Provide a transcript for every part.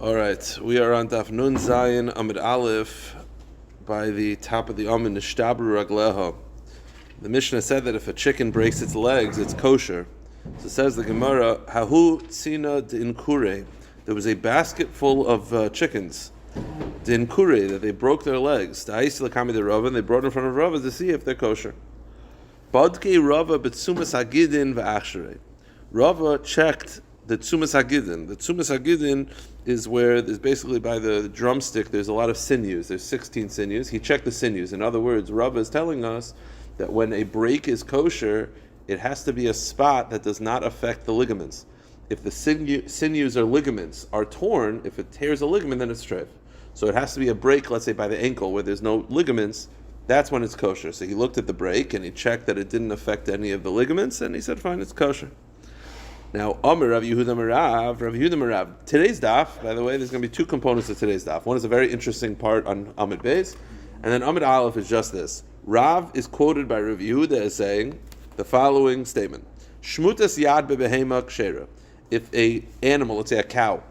All right, we are on Daf Nun Zayin Amid Aleph by the top of the Amid Nishtabru Ragleho. The Mishnah said that if a chicken breaks its legs, it's kosher. So says the Gemara, Hahu Tzina Dinkure. There was a basket full of chickens, Dinkure, that they broke their legs. The Aisla Kami the Rava, and they brought in front of Rava to see if they're kosher. Badke Rava Betsumas Hagidin V'Achshere. Rava checked the Tzumas Hagidin. The Tzumas Hagidin is where there's basically by the drumstick there's a lot of sinews. There's 16 sinews. He checked the sinews. In other words, Rava is telling us that when a break is kosher, it has to be a spot that does not affect the ligaments. If the sinews or ligaments are torn, if it tears a ligament, then it's treif. So it has to be a break, let's say by the ankle, where there's no ligaments. That's when it's kosher. So he looked at the break and he checked that it didn't affect any of the ligaments, and he said, fine, it's kosher. Now, Amr Rav Yehuda Marav. Today's daf, by the way, there's going to be two components of today's daf. One is a very interesting part on Amid Beis, and then Amid Aleph is just this. Rav is quoted by Rav Yehuda as saying the following statement: Shmutas yad bebehema kshera. If a animal, let's say a cow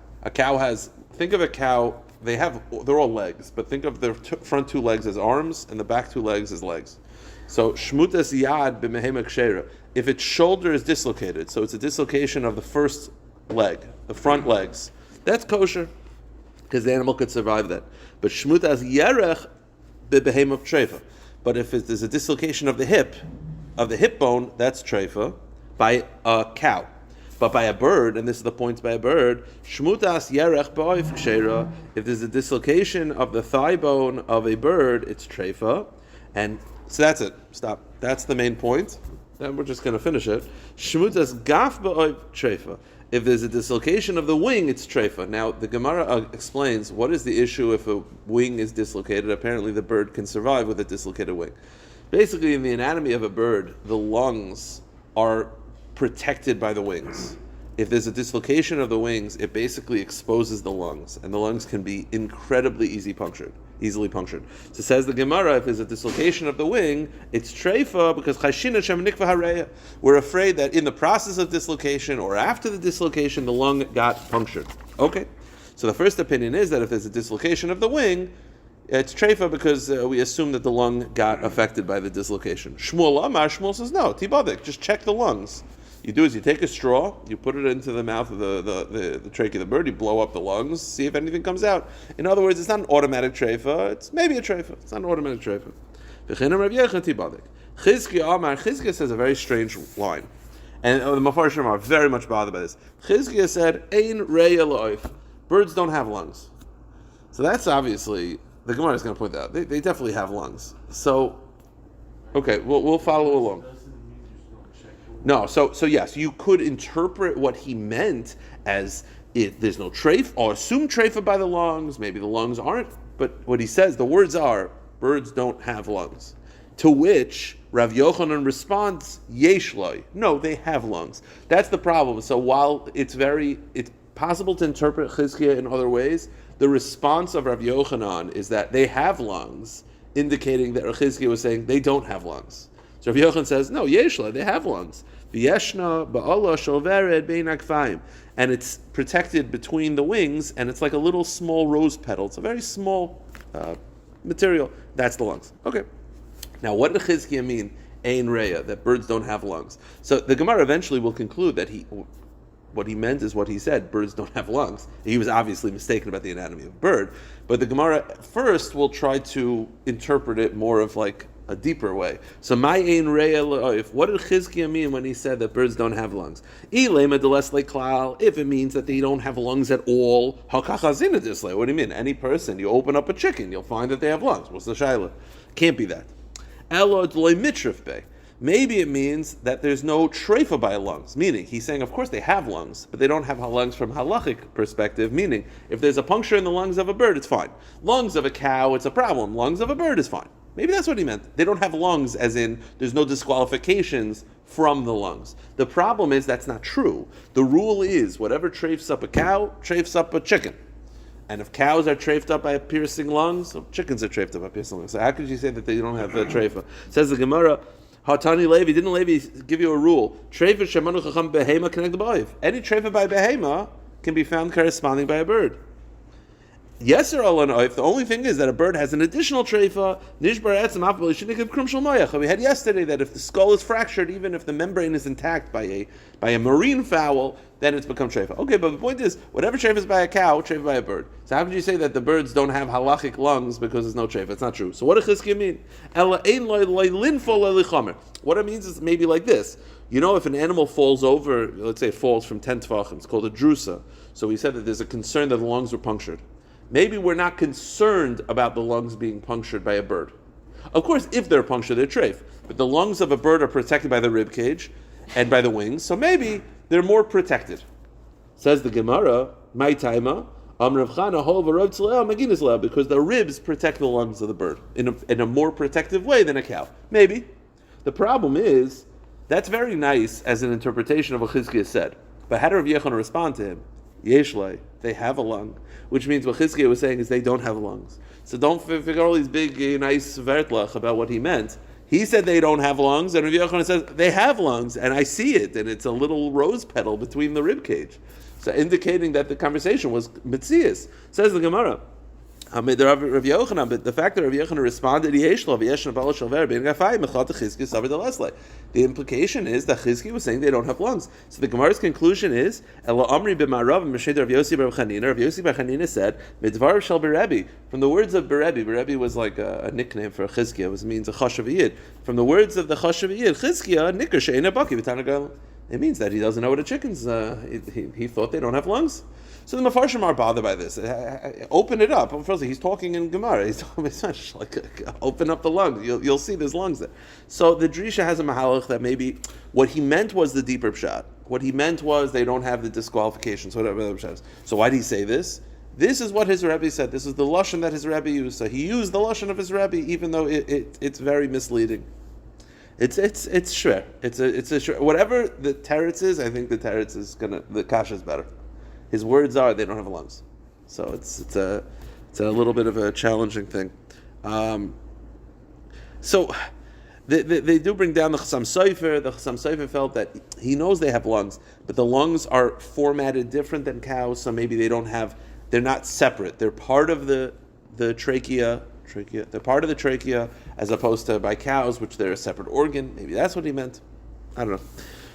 has, think of a cow, they're all legs, but think of the front two legs as arms and the back two legs as legs. So shmutas yad b'mehema kshera. If its shoulder is dislocated, so it's a dislocation of the first leg, the front legs, that's kosher because the animal could survive that. But shmutas yerech b'behema treifa. But if there's a dislocation of the hip bone, that's treifa by a cow. But by a bird, and this is the point by a bird, shmutas yerech ba'oif kshera. If there's a dislocation of the thigh bone of a bird, it's treifa. And so that's it. Stop. That's the main point. Then we're just going to finish it. Shmutas gaf ba'oif treifa. If there's a dislocation of the wing, it's treifa. Now, the Gemara explains what is the issue if a wing is dislocated. Apparently, the bird can survive with a dislocated wing. Basically, in the anatomy of a bird, the lungs are protected by the wings. If there's a dislocation of the wings, it basically exposes the lungs, and the lungs can be incredibly easily punctured. So says the Gemara, if there's a dislocation of the wing, it's treifa because chashina shem nikva hareya. We're afraid that in the process of dislocation or after the dislocation, the lung got punctured. Okay, so the first opinion is that if there's a dislocation of the wing, it's treifa because we assume that the lung got affected by the dislocation. Shmuel says no, tibadik, just check the lungs. You do is you take a straw, you put it into the mouth of the trachea of the bird, you blow up the lungs, see if anything comes out. In other words, it's not an automatic treifa, it's maybe a treifa. It's not an automatic treifa. Chizkiya says a very strange line. And the Mefarshim are very much bothered by this. Chizkiya said, Ein reya l'oif. Birds don't have lungs. So that's obviously, the Gemara is going to point that out. They definitely have lungs. So, okay, we'll follow along. No, so yes, you could interpret what he meant as there's no treif, or assume treifa by the lungs, maybe the lungs aren't, but what he says, the words are, birds don't have lungs. To which Rav Yochanan responds, yesh loy. No, they have lungs. That's the problem. So while it's possible to interpret Chizkiya in other ways, the response of Rav Yochanan is that they have lungs, indicating that Chizkiya was saying they don't have lungs. So Rav Yochanan says, no, yeshla, they have lungs. V'yeshna ba'ala shovered bein akfayim. And it's protected between the wings, and it's like a little small rose petal. It's a very small material. That's the lungs. Okay. Now, what did Chizkiya mean, ein reya, that birds don't have lungs? So the Gemara eventually will conclude that what he meant is what he said, birds don't have lungs. He was obviously mistaken about the anatomy of a bird. But the Gemara first will try to interpret it more of like a deeper way. So my ein reya l'oif. What did Chizkiya mean when he said that birds don't have lungs? If it means that they don't have lungs at all, what do you mean? Any person, you open up a chicken, you'll find that they have lungs. What's the shaila? Can't be that. Maybe it means that there's no treifa by lungs, meaning he's saying, of course they have lungs, but they don't have lungs from halachic perspective, meaning if there's a puncture in the lungs of a bird, it's fine. Lungs of a cow, it's a problem. Lungs of a bird is fine. Maybe that's what he meant. They don't have lungs, as in there's no disqualifications from the lungs. The problem is that's not true. The rule is whatever treifs up a cow, treifs up a chicken. And if cows are treifed up by piercing lungs, so chickens are treifed up by piercing lungs. So how could you say that they don't have a treifa? Says the Gemara, Hatani Levi, didn't Levi give you a rule? Treifa shemanu chacham behema connect the boiv. Any treifa by behema can be found corresponding by a bird. Yes, or the only thing is that a bird has an additional treifa. We had yesterday that if the skull is fractured, even if the membrane is intact by a marine fowl, then it's become treifa. Okay, but the point is, whatever treifa is by a cow, treifa by a bird. So how could you say that the birds don't have halachic lungs because there's no treifa? It's not true. So what does Chizkiya mean? What it means is maybe like this. You know, if an animal falls over, let's say it falls from 10 tvachim, it's called a drusa. So we said that there's a concern that the lungs were punctured. Maybe we're not concerned about the lungs being punctured by a bird. Of course, if they're punctured, they're treif. But the lungs of a bird are protected by the rib cage and by the wings, so maybe they're more protected. Says the Gemara, my taima, because the ribs protect the lungs of the bird in a more protective way than a cow. Maybe. The problem is, that's very nice as an interpretation of what Chizkiya said. But how did Rav Yechon respond to him? Yeshlei, they have a lung, which means what Chizkiya was saying is they don't have lungs. So don't figure all these big, nice vertlach about what he meant. He said they don't have lungs, and Rav Yochanan says they have lungs, and I see it, and it's a little rose petal between the rib cage. So indicating that the conversation was mitzias. Says the Gemara. But the fact that Rav Yochanan responded, the implication is that Chizkiya was saying they don't have lungs. So the Gemara's conclusion is, Rav Yossi bar Chanina said, from the words of Berebi was like a nickname for Chizkiya, it means a chashav yid. From the words of the chashav yid, Chizkiya, nikar she'ena baki v'tanagal. It means that he doesn't know what a chicken's. He thought they don't have lungs. So the Mefarshim are bothered by this. Open it up. First, he's talking in Gemara. He's like, open up the lungs. You'll see there's lungs there. So the Drisha has a mahalach that maybe what he meant was the deeper pshat. What he meant was they don't have the disqualifications, whatever the pshat is. So why did he say this? This is what his Rabbi said. This is the lashon that his Rabbi used. So he used the lashon of his Rabbi, even though it's very misleading. It's shver. It's a shver. Whatever the teretz is, I think the teretz is the kasha is better. His words are they don't have lungs, so it's a little bit of a challenging thing. So they do bring down the Chassam Sofer. The Chassam Sofer felt that he knows they have lungs, but the lungs are formatted different than cows, so maybe they're not separate. They're part of the trachea. They're part of the trachea, as opposed to by cows, which they're a separate organ. Maybe that's what he meant. I don't know.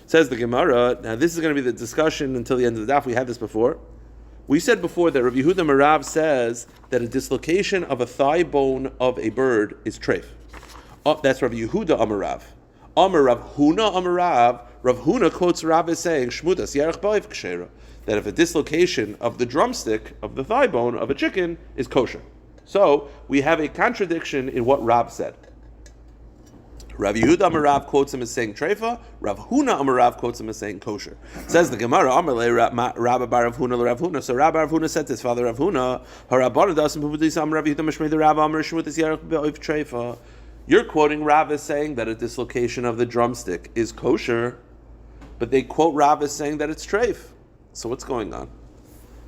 Says the Gemara. Now this is going to be the discussion until the end of the daf. We had this before. We said before that Rav Yehuda Marav says that a dislocation of a thigh bone of a bird is treif. That's Rav Yehuda Amarav. Amar Rav Huna Amarav. Rav Huna quotes Rav as saying Shmutas Yarech Ba'if Kshera, that if a dislocation of the drumstick of the thigh bone of a chicken is kosher. So we have a contradiction in what Rav said. Rav Yehuda Amarav quotes him as saying treifa. Rav Huna Amarav quotes him as saying kosher. Says the Gemara, Amarle Rabbi bar Rav Huna Rav Huna. So Rabbi Rav Huna said to his father Rav Huna, Harabana dasim pupudis Am Rav Yehuda Mishmei the Rabbi Amar Shmutas Yarech Ba'if Treifa. You're quoting Rav as saying that a dislocation of the drumstick is kosher, but they quote Rav as saying that it's treif. So what's going on?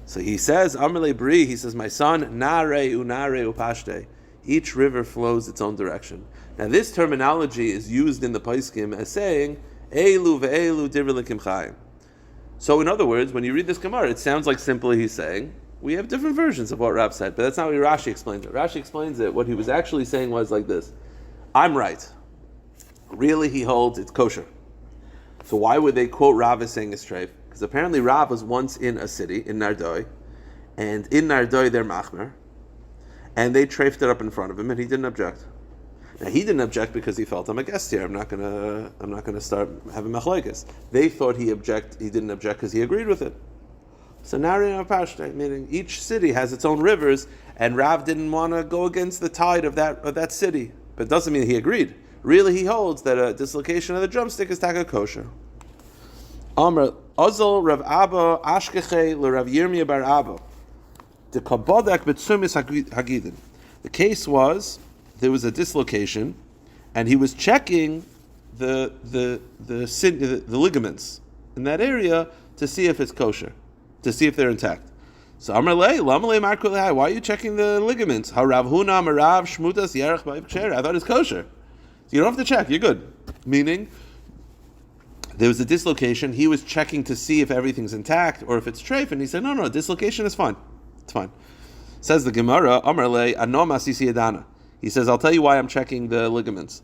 So he says, Amarle Bri, he says, my son, Nare upashte. Each river flows its own direction. Now this terminology is used in the Paiskim as saying, Eilu ve'eilu divr l'kim chayim. So in other words, when you read this Gemara, it sounds like simply he's saying, we have different versions of what Rav said, but that's not what Rashi explains it. Rashi explains it, what he was actually saying was like this, I'm right. Really he holds it's kosher. So why would they quote Rav as saying it's treif? Because apparently Rav was once in a city, in Nardoi, and in Nardoi they're machmer, and they treifed it up in front of him, and he didn't object. Now he didn't object because he felt I'm a guest here. I'm not gonna start having machlekes. They thought he didn't object because he agreed with it. So Nari Pashta, meaning each city has its own rivers, and Rav didn't want to go against the tide of that city. But it doesn't mean he agreed. Really, he holds that a dislocation of the drumstick is taka kosher. Amr Azal Rav Abba Ashkeche LeRav Yirmiyah Bar Abba. The Kabodak Betsumis Hagidin. The case was there was a dislocation, and he was checking the ligaments in that area to see if it's kosher, to see if they're intact. So Amar Lei, Lamalei Markulei, why are you checking the ligaments? Harav Huna Marav Shmutas Yarech Ba'if Kshera. I thought it's kosher. So you don't have to check. You're good. Meaning, there was a dislocation. He was checking to see if everything's intact or if it's treif, and he said, no, dislocation is fine. It's fine. Says the Gemara, Amar le anom asisi adana. He says, I'll tell you why I'm checking the ligaments.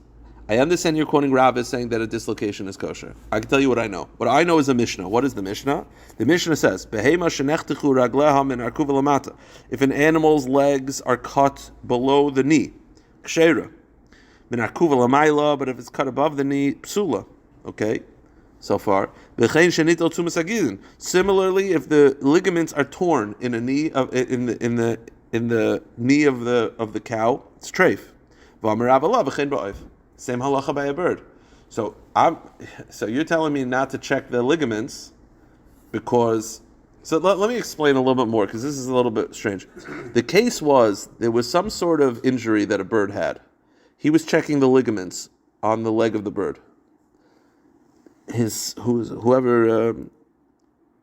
I understand you're quoting Rabbi saying that a dislocation is kosher. I can tell you what I know. What I know is a Mishnah. What is the Mishnah? The Mishnah says, Behema shenechtechu ragleha min arkuva lamata. If an animal's legs are cut below the knee, ksheira. Min arkuva lamayla, but if it's cut above the knee, psula. Okay? So far. Similarly, if the ligaments are torn in a knee of in the knee of the cow, it's treif. Same halacha by a bird. So you're telling me not to check the ligaments because. So let me explain a little bit more because this is a little bit strange. The case was there was some sort of injury that a bird had. He was checking the ligaments on the leg of the bird. Whoever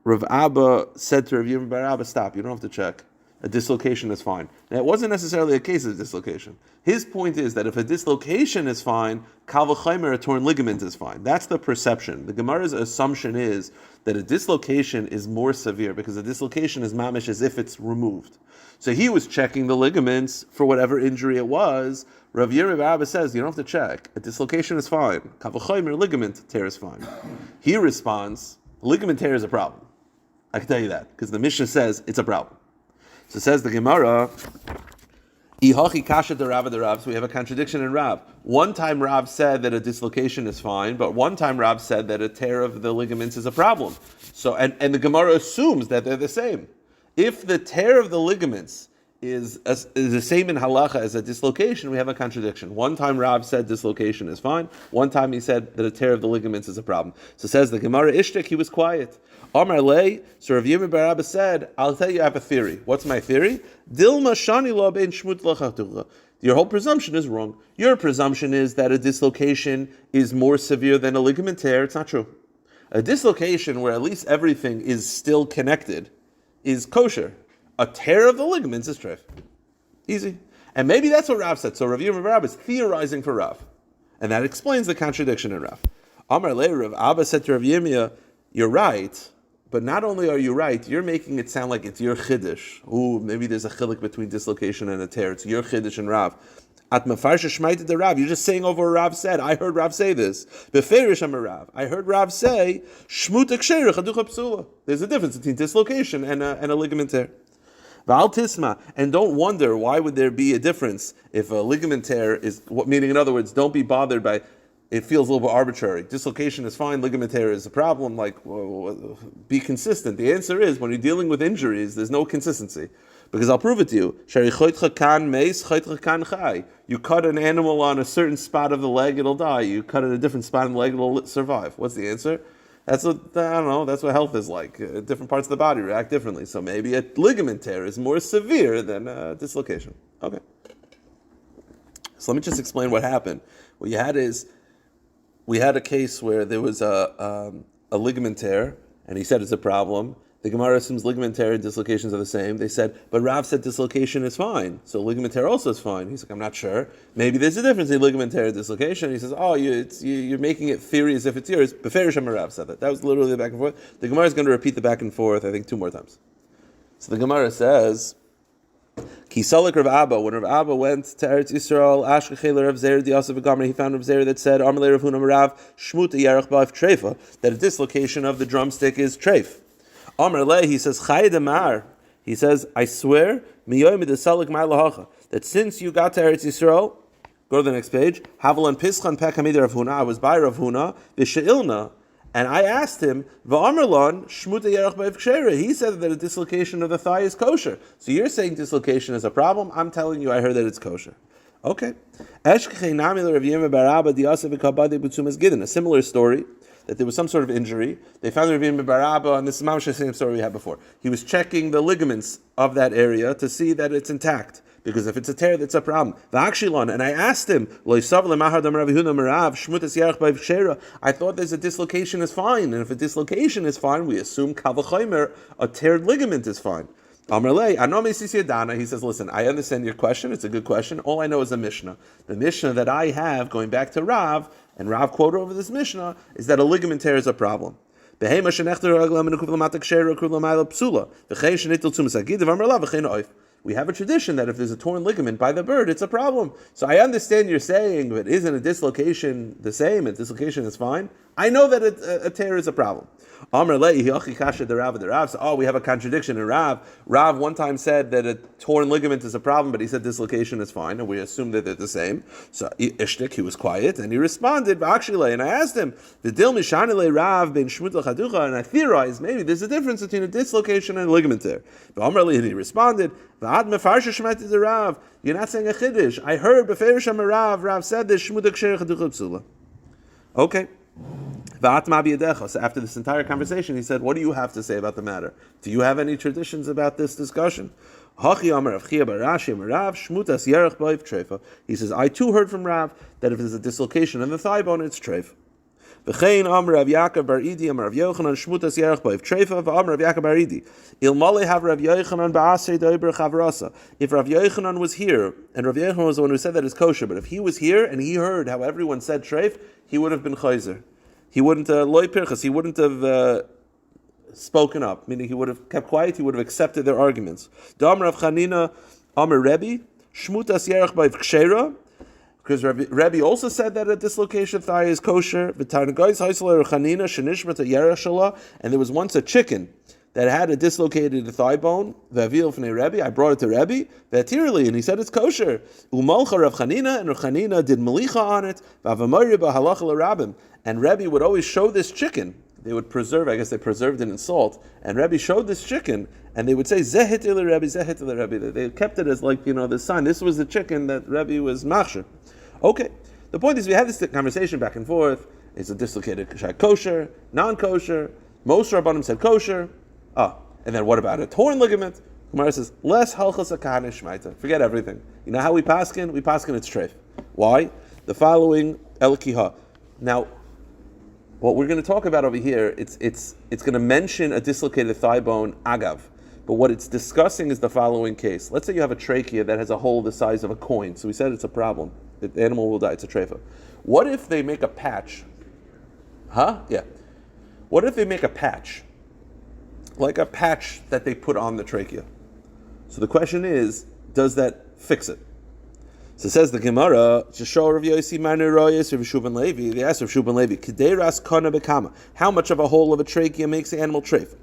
Rav Abba said to Rav Yirmiyah bar Abba, stop, you don't have to check. A dislocation is fine. Now, it wasn't necessarily a case of dislocation. His point is that if a dislocation is fine, kal v'chaimer, a torn ligament is fine. That's the perception. The Gemara's assumption is that a dislocation is more severe because a dislocation is mamish as if it's removed. So he was checking the ligaments for whatever injury it was. Rav Yirmiyah bar Abba says, you don't have to check. A dislocation is fine. Kal v'chaimer, ligament tear is fine. He responds, ligament tear is a problem. I can tell you that because the Mishnah says it's a problem. So says the Gemara, Ihachi kasha de Rav de Rav. So we have a contradiction in Rav. One time Rav said that a dislocation is fine, but one time Rav said that a tear of the ligaments is a problem. So and the Gemara assumes that they're the same. If the tear of the ligaments is the same in halacha as a dislocation, we have a contradiction. One time Rav said dislocation is fine. One time he said that a tear of the ligaments is a problem. So says the Gemara, Ishtik, he was quiet. Amar lei, so Rav Yirmiyah bar Abba said, I'll tell you I have a theory. What's my theory? Dilma shani lo bein shmut lachatucha. Your whole presumption is wrong. Your presumption is that a dislocation is more severe than a ligament tear. It's not true. A dislocation where at least everything is still connected is kosher. A tear of the ligaments is treif. Easy. And maybe that's what Rav said. So Rav Yirmiyah bar Abba is theorizing for Rav. And that explains the contradiction in Rav. Amar lei, Rav Abba said to Rav Yirmiyah, you're right. But not only are you right, you're making it sound like it's your chiddush. Ooh, maybe there's a chilik between dislocation and a tear. It's your chiddush and Rav. At mafarsha shmaita de Rav. You're just saying over what Rav said. I heard Rav say this. Beferish am Rav. I heard Rav say shmuta ksheira chaducha psula. There's a difference between dislocation and a ligament tear. V'al tisma, and don't wonder why would there be a difference if a ligament tear is. Meaning, in other words, don't be bothered by. It feels a little bit arbitrary. Dislocation is fine, ligament tear is a problem. Be consistent. The answer is, when you're dealing with injuries, there's no consistency. Because I'll prove it to you. You cut an animal on a certain spot of the leg, it'll die. You cut it a different spot of the leg, it'll survive. What's the answer? That's what health is like. Different parts of the body react differently. So maybe a ligament tear is more severe than a dislocation. Okay. So let me just explain what happened. What you had is, we had a case where there was a ligament tear, and he said it's a problem. The Gemara assumes ligament tear and dislocations are the same. They said, but Rav said dislocation is fine, so ligament tear also is fine. He's like, I'm not sure. Maybe there's a difference in ligament tear and dislocation. He says, you're making it theory as if it's yours. Beferish am Rav said that. That was literally the back and forth. The Gemara is going to repeat the back and forth, I think, 2 more times. So the Gemara says, Kisalik Rav Abba, when Rav Abba went to Eretz Yisrael, Ashkechel Rav Zer, Diasav V'Gamar, he found Rav Zer that said, Amalei Rav Huna Rav, Shmuta Yarech Ba'af Treifa, that a dislocation of the drumstick is treif. Amar Lei, he says, Chayed Amar, he says, I swear, Miyoy Midasalik Mar Lahacha, that since you got to Eretz Yisrael, go to the next page, Havalan Pischan Pek Hamid Rav Huna, I was by Rav Huna, V'She'ilna, and I asked him, V'amarlon shmuta yerach b'ev ksheira. He said that a dislocation of the thigh is kosher. So you're saying dislocation is a problem. I'm telling you, I heard that it's kosher. Okay. A similar story, that there was some sort of injury. They found Rav Yirmiyah bar Abba, and this is the same story we had before. He was checking the ligaments of that area to see that it's intact. Because if it's a tear, that's a problem. And I asked him, I thought there's a dislocation is fine. And if a dislocation is fine, we assume kal v'chomer, a teared ligament is fine. He says, listen, I understand your question. It's a good question. All I know is a Mishnah. The Mishnah that I have, going back to Rav, and Rav quoted over this Mishnah, is that a ligament tear is a problem. we have a tradition that if there's a torn ligament by the bird, it's a problem. So I understand you're saying, but isn't a dislocation the same? A dislocation is fine. I know that a tear is a problem. So, we have a contradiction in Rav. Rav one time said that a torn ligament is a problem, but he said dislocation is fine, and we assume that they're the same. So Ishtik, he was quiet, and he responded, and I asked him, and I theorized maybe there's a difference between a dislocation and a ligament tear. And he responded, you're not saying a chiddush. I heard Rav said this. Okay. So after this entire conversation, he said, what do you have to say about the matter? Do you have any traditions about this discussion? He says, I too heard from Rav that if there's a dislocation in the thigh bone, it's treif. If Rav Yochanan was here, and Rav Yochanan was the one who said that is kosher, but if he was here and he heard how everyone said treif, he would have been chayzer. He wouldn't loy pirchas. He wouldn't have spoken up. Meaning he would have kept quiet. He would have accepted their arguments. Dam Rav Chanina Amar Rebbe Shmutas Yerach B'Iv Kshera, because Rabbi also said that a dislocation thigh is kosher. And there was once a chicken that had a dislocated thigh bone. I brought it to Rabbi, and he said it's kosher. And Rav Chanina did melicha on it. And Rabbi would always show this chicken. They would preserve, I guess they preserved it in salt. And Rabbi showed this chicken, and they would say, Zehit il Rabbi, Zehit il Rabbi. They kept it as this sign. This was the chicken that Rabbi was machshir. Okay. The point is, we had this conversation back and forth. Is a dislocated kosher, non-kosher? Most Rabbanim said kosher. And then what about a torn ligament? Gemara says, less halchas akane shmaita. Forget everything. You know how we paskin? We paskin it's treif. Why? The following el kiha. Now, what we're going to talk about over here, it's going to mention a dislocated thigh bone, agav. But what it's discussing is the following case. Let's say you have a trachea that has a hole the size of a coin. So we said it's a problem. The animal will die. It's a treifa. What if they make a patch? Yeah. What if they make a patch? Like a patch that they put on the trachea. So the question is, does that fix it? So it says the Gemara, Rav Yossi Manu Royes Rav Shuban Levi. They asked Rav Shuban Levi, Kederas Kana Bekama. How much of a hole of a trachea makes the animal treif?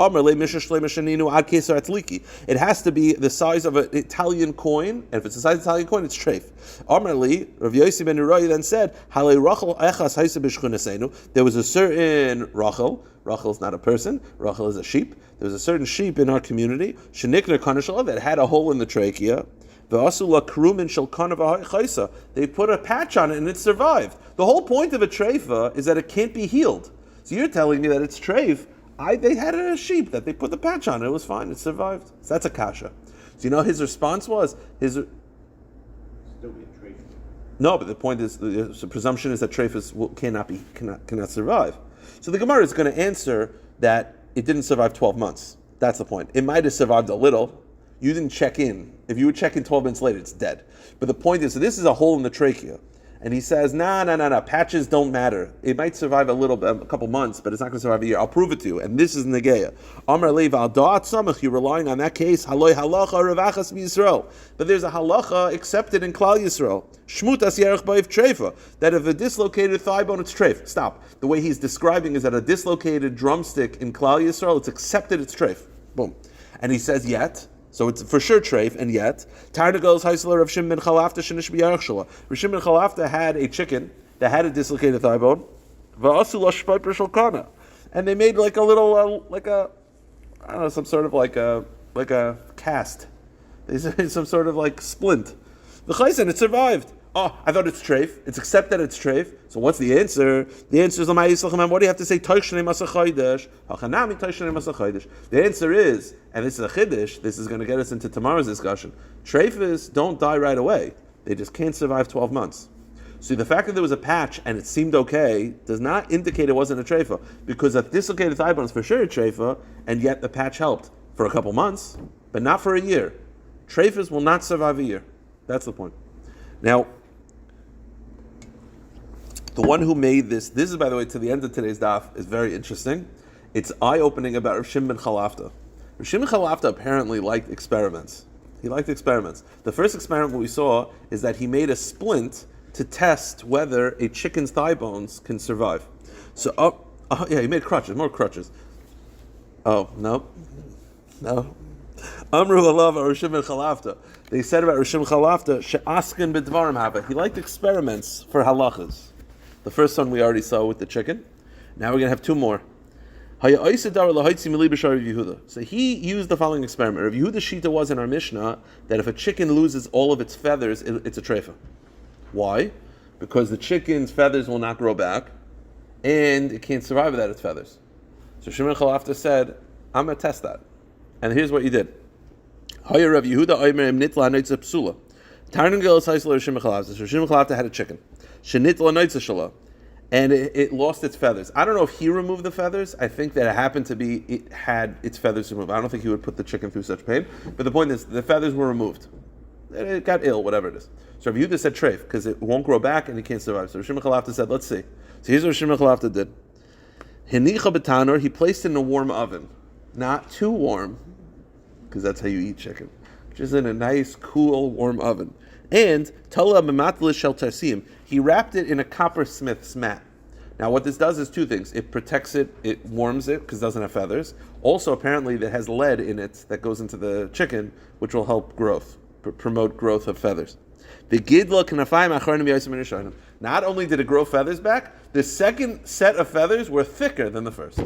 It has to be the size of an Italian coin, and if it's the size of an Italian coin, it's treif. Rav Yossi Manu Royes then said, there was a certain Rachel. Rachel is not a person. Rachel is a sheep. There was a certain sheep in our community, that had a hole in the trachea. They put a patch on it and it survived. The whole point of a treifa is that it can't be healed. So you're telling me that it's treif. They had a sheep that they put the patch on. It was fine. It survived. So that's a kasha. So you know his response was still be a treif. No, but the point is the presumption is that treifas cannot survive. So the Gemara is going to answer that it didn't survive 12 months. That's the point. It might have survived a little. You didn't check in. If you would check in 12 minutes later, it's dead. But the point is, so this is a hole in the trachea. And he says, no, patches don't matter. It might survive a couple months, but it's not going to survive a year. I'll prove it to you. And this is Negeya. Amar Lev al Da'at Samach, you're relying on that case, Haloi Halacha Ravachas Yisrael. But there's a halacha accepted in Klal Yisrael. Shmutas Yerech Ba'if Treifa. That if a dislocated thigh bone, it's treif. Stop. The way he's describing is that a dislocated drumstick in Klal Yisrael, it's accepted, it's treif. Boom. And he says, yet. So it's for sure treif, and yet Tarnagol's Haisler of Shimon Chalafta Shinish B'Yarach Shala. Shimon Chalafta had a chicken that had a dislocated thigh bone, and they made like a little some sort of like a cast. They made some sort of like splint. The Chaysen, it survived. Oh, I thought it's treif. It's accepted it's treif. So what's the answer? The answer is, what do you have to say? The answer is, and this is a chiddush, this is going to get us into tomorrow's discussion, treifas don't die right away. They just can't survive 12 months. So the fact that there was a patch and it seemed okay does not indicate it wasn't a treifa, because a dislocated thigh bone is for sure a treifa, and yet the patch helped for a couple months, but not for a year. Treifas will not survive a year. That's the point. Now, the one who made this is, by the way, to the end of today's daf, is very interesting. It's eye-opening about Rav Shimon ben Chalafta. Rav Shimon ben Chalafta apparently liked experiments. He liked experiments. The first experiment we saw is that he made a splint to test whether a chicken's thigh bones can survive. So, he made crutches, more crutches. Oh, no. Amru alav Rishim and Chalafta. They said about Rishim Chalafta, she'askin b'dvarim haba. He liked experiments for halachas. The first one we already saw with the chicken. Now we're going to have two more. So he used the following experiment. Rav Yehuda's shita was in our Mishnah that if a chicken loses all of its feathers, it's a treifa. Why? Because the chicken's feathers will not grow back, and it can't survive without its feathers. So Shimon Chalafta said, I'm going to test that. And here's what he did. So Rav Yehuda had a chicken. And it lost its feathers. I don't know if he removed the feathers. I think that it happened to be, it had its feathers removed. I don't think he would put the chicken through such pain. But the point is, the feathers were removed. It got ill, whatever it is. So Rav Yehuda said treif, because it won't grow back and it can't survive. So Shimon Chalafta said, let's see. So here's what Shimon Chalafta did. Hinicha b'tanor, he placed it in a warm oven. Not too warm, because that's how you eat chicken. Just in a nice, cool, warm oven. And Tala Mamatlish Shel Tarsim, he wrapped it in a coppersmith's mat. Now what this does is two things. It protects it, it warms it, because it doesn't have feathers. Also, apparently, it has lead in it that goes into the chicken, which will help growth, promote growth of feathers. Not only did it grow feathers back, the second set of feathers were thicker than the first.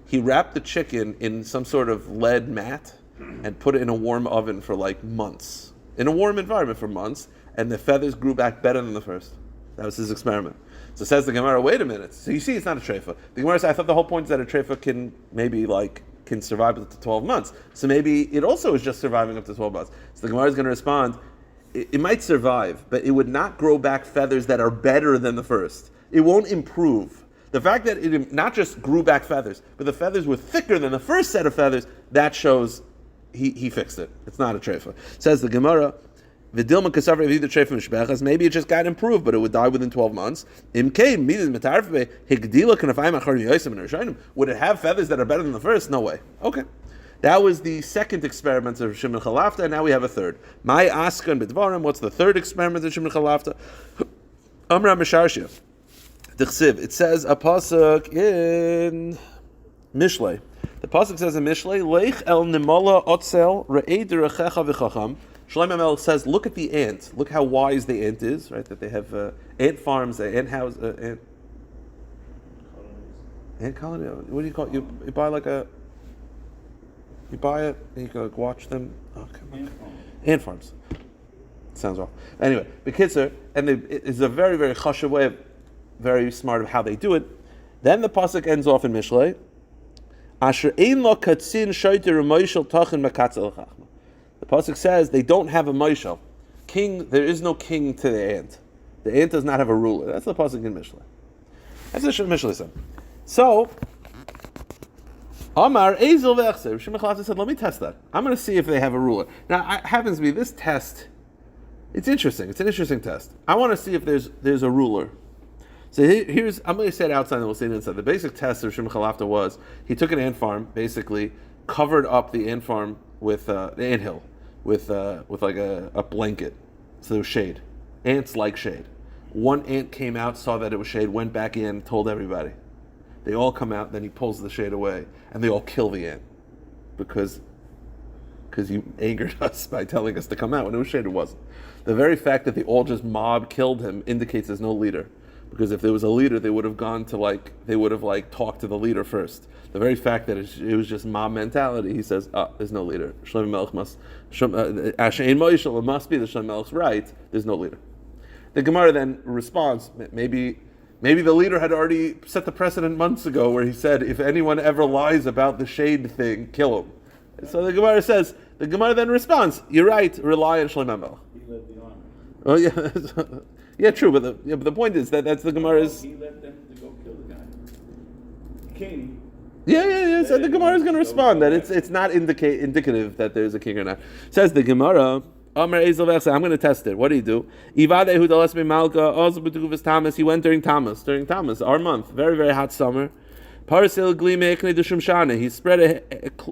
He wrapped the chicken in some sort of lead mat and put it in a warm oven for like months. In a warm environment for months, and the feathers grew back better than the first. That was his experiment. So says the Gemara, wait a minute. So you see, it's not a treifa. The Gemara says, I thought the whole point is that a treifa can maybe can survive up to 12 months. So maybe it also is just surviving up to 12 months. So the Gemara is going to respond, it might survive, but it would not grow back feathers that are better than the first. It won't improve. The fact that it not just grew back feathers, but the feathers were thicker than the first set of feathers, that shows he fixed it. It's not a treifa. Says the Gemara, maybe it just got improved, but it would die within 12 months. Would it have feathers that are better than the first? No way. Okay. That was the second experiment of Shimon Chalafta, and now we have a third. My askan b'dvarim. What's the third experiment of Shimon Chalafta? Amra Misharshia. It says a pasuk in Mishlei. The pasuk says in Mishlei, Leich el nimala otzel re'ei derechecha v'chacham. Shlomo Melech says, look at the ant. Look how wise the ant is, right? That they have ant farms, ant house, ant colony. What do you call it? You buy you buy it and you can watch them. Oh, come on. Ant farms. Sounds wrong. Anyway, Bekitzer, and it's a very, very chashuv way, very smart of how they do it. Then the pasuk ends off in Mishlei. Asher ein lo katzin shoyter u'moishel tachin makatzel chachma. The pasuk says they don't have a moishel. King, there is no king to the ant. The ant does not have a ruler. That's the pasuk in Mishlei. That's the Mishlei said. So, Amar Ezel ve'echser. Shimon Chalafta said, let me test that. I'm going to see if they have a ruler. Now, it happens to be this test. It's interesting. It's an interesting test. I want to see if there's a ruler. So here's, I'm going to say it outside and we'll say it inside. The basic test of Shimon Chalafta was, he took an ant farm, basically, covered up the ant farm with the ant hill, with like a blanket. So there was shade. Ants like shade. One ant came out, saw that it was shade, went back in, told everybody. They all come out, then he pulls the shade away, and they all kill the ant. Because you angered us by telling us to come out. When it was shade, it wasn't. The very fact that they all just killed him indicates there's no leader. Because if there was a leader, they would have talked to the leader first. The very fact that it was just mob mentality, he says, there's no leader. Shlomo Melech must be the Shlomo Melech's right, there's no leader. The Gemara then responds, maybe the leader had already set the precedent months ago where he said, if anyone ever lies about the shade thing, kill him. So the Gemara then responds, you're right, rely on Shlomo Melech. He led the army. Oh yeah, yeah, true. But the point is that's the Gemara's. He led them to go kill the guy. King. Yeah. So the Gemara is going to respond that it's not indicative that there's a king or not. Says the Gemara. I'm going to test it. What do you do? He went during Tammuz. Our month, very, very hot summer. Parasil glime ekne de shumshane. He spread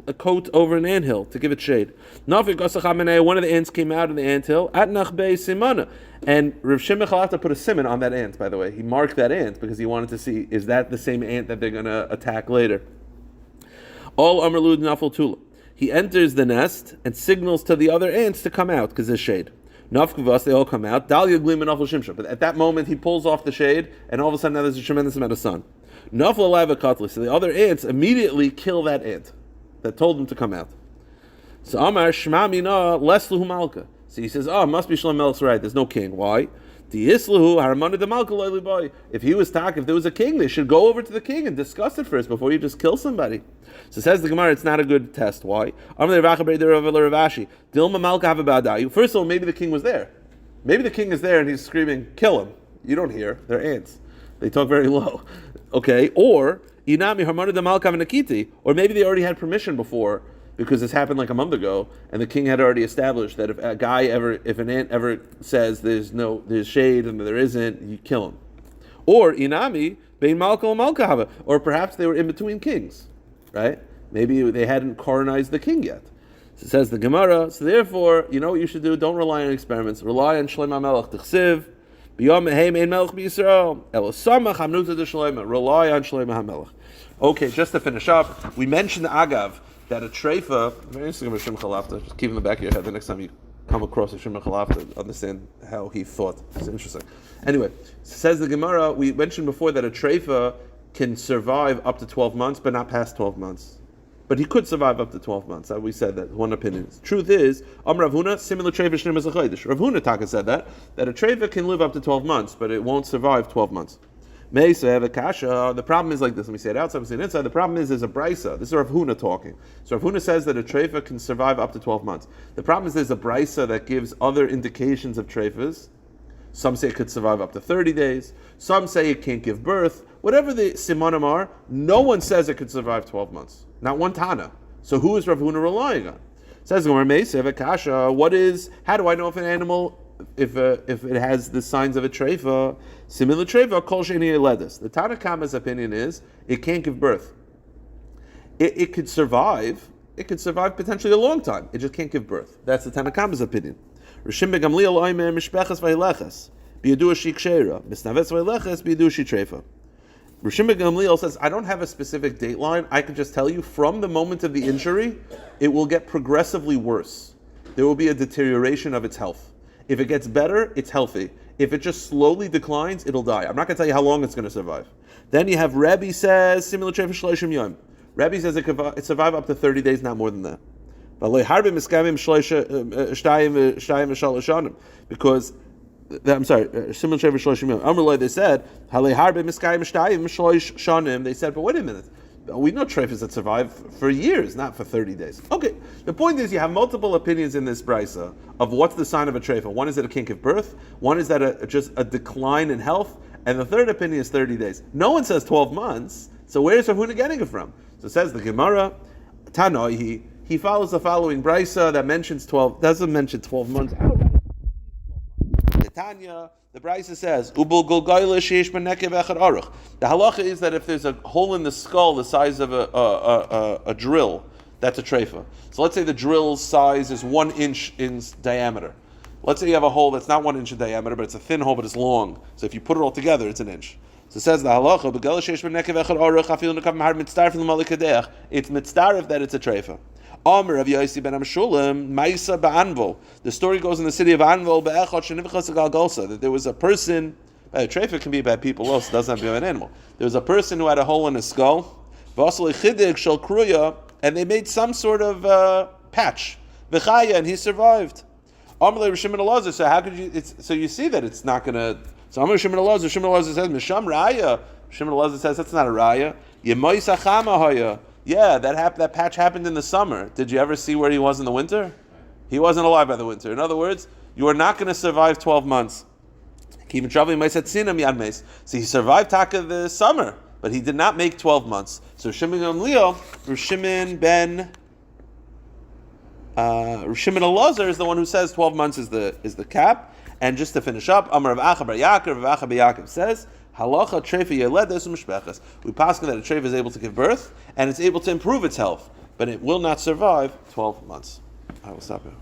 a coat over an anthill to give it shade. Nafik osachamene. One of the ants came out of the anthill. At nachbei simana. And Rav Shimon Chalata put a simon on that ant. By the way, he marked that ant because he wanted to see, is that the same ant that they're going to attack later? All Amrlud Nafal Tula. He enters the nest and signals to the other ants to come out because there's shade. Nafkavas, they all come out. Dalia Glim and Nafal Shimsha. But at that moment, he pulls off the shade, and all of a sudden now there's a tremendous amount of sun. Nafal Alive Katli. So the other ants immediately kill that ant that told them to come out. So Amar Shma Mina Lesluhu Malka. So he says, it must be Shlomo Melech's right. There's no king. Why? If he was if there was a king, they should go over to the king and discuss it first before you just kill somebody. So says the Gemara, it's not a good test. Why? First of all, maybe the king was there. Maybe the king is there and he's screaming, kill him. You don't hear. They're ants. They talk very low. Okay? Or maybe they already had permission before, because this happened like a month ago, and the king had already established that if an ant ever says there's shade and there isn't, you kill him. Or inami bein malka and malka, or perhaps they were in between kings, right? Maybe they hadn't coronized the king yet. So it says the Gemara. So therefore, you know what you should do? Don't rely on experiments. Rely on Shlomo Melech Tichsiv. B'yom heim ein melech b'Yisrael. Elo samach hamnuta de Shlomo. Rely on Shlomo HaMelech. Okay, just to finish up, we mentioned the Agav, that a treifa, very interesting about Shimon Chalafta, just keep in the back of your head the next time you come across a Shimon Chalafta, understand how he thought. It's interesting. Anyway, says the Gemara, we mentioned before that a treifa can survive up to 12 months, but not past 12 months. But he could survive up to 12 months. We said that, one opinion. Truth is, Rav Huna, similar treifa shneim as a chaydish. Rav Huna Taka said that a treifa can live up to 12 months, but it won't survive 12 months. The problem is like this. Let me say it outside, let me say it inside. The problem is there's a brisa. This is Rav Huna talking. So Rav Huna says that a treifa can survive up to 12 months. The problem is there's a brisa that gives other indications of treifas. Some say it could survive up to 30 days. Some say it can't give birth. Whatever the simanim are, no one says it could survive 12 months. Not one Tana. So who is Rav Huna relying on? Says Gomer Meiseh Kasha. How do I know if an animal, if it has the signs of a treifa, similar treifa, kol sheni eledus? The Tana Kama's opinion is it can't give birth. It could survive. It could survive potentially a long time. It just can't give birth. That's the Tana Kama's opinion. Rishim begamliel oimer mishpechas vayleches biyadu shikshera misnavetz vayleches biyadu shitreifa. Rishim begamliel says, I don't have a specific date line. I can just tell you from the moment of the injury, it will get progressively worse. There will be a deterioration of its health. If it gets better, it's healthy. If it just slowly declines, it'll die. I'm not going to tell you how long it's going to survive. Then you have Rabbi says, similar treifa shloshim yom. Rabbi says it survive up to 30 days, not more than that. Because, similar treifa shloshim yom. Amrullah, they said, they said, but wait a minute. We know treifas that survive for years, not for 30 days. Okay, the point is you have multiple opinions in this brisa of what's the sign of a treifa. One is that it can't give birth, one is that just a decline in health, and the third opinion is 30 days. No one says 12 months, so where's Rav Huna getting it from? So it says the Gemara, Tanoi, he follows the following brisa that doesn't mention 12 months outright. Tanya, the Brisa says, the halacha is that if there's a hole in the skull the size of a drill, that's a treifa. So let's say the drill's size is 1 inch in diameter. Let's say you have a hole that's not 1 inch in diameter, but it's a thin hole, but it's long. So if you put it all together, it's 1 inch. So it says the halacha, it's mitzdaref that it's a treifa. The story goes in the city of Anvil that there was a person, a treifa can be bad people also, it doesn't have to be an animal. There was a person who had a hole in his skull, and they made some sort of patch, and he survived. So how could you? So you see that it's not going to. So Amar Shimon Elazar says, Misham Raya. Shimon Elazar says that's not a Raya. Yeah, that patch happened in the summer. Did you ever see where he was in the winter? He wasn't alive by the winter. In other words, you are not going to survive 12 months. So he survived Taka the summer, but he did not make 12 months. So Shimon Elazar is the one who says 12 months is the cap. And just to finish up, Amar Rav Acha bar Yaakov, Rav Acha bar Yaakov says, Halacha treifa yeledes u'mishpechas. We paskin that a treifa is able to give birth and it's able to improve its health, but it will not survive 12 months. I will stop here.